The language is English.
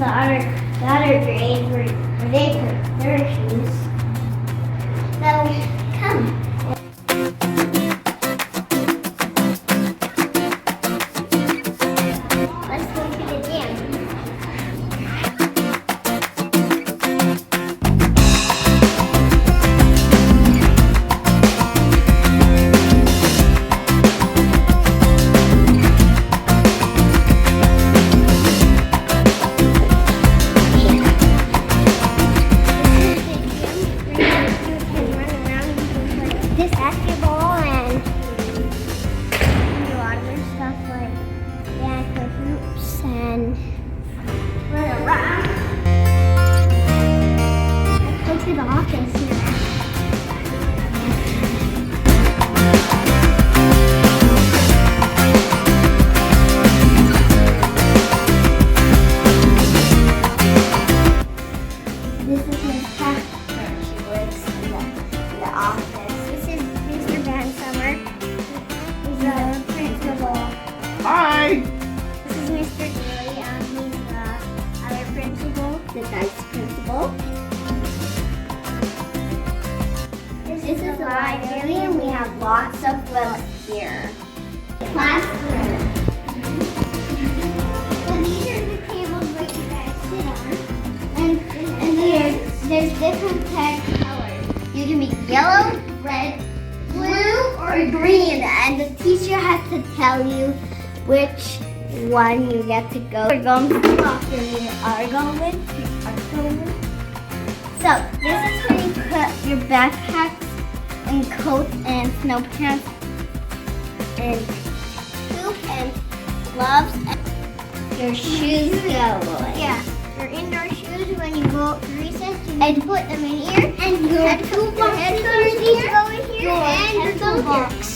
the other grade where they put their shoes. So come. Let's go to the gym. This basketball and do a lot of other stuff like the hoops and run around. Let's go to the office here. This is Miss Catherine. She works in the office. This is Mr. Van Summer. He's the principal. Hi. This is Mr. Daly. He's the other principal, the vice principal. This is the library, and we have lots of books here. Classroom. So these are the tables where you guys sit on. And there's different types of colors. You can be yellow, red, blue, or green. And the teacher has to tell you which one you get to go. We're going to the locker. We are going. So this is where you put your backpacks and coats and snow pants and hoop and gloves and your shoes go. Yeah. Your indoor shoes when you go to recess, and put them in here, and your two boxes go in here, and your toolbox.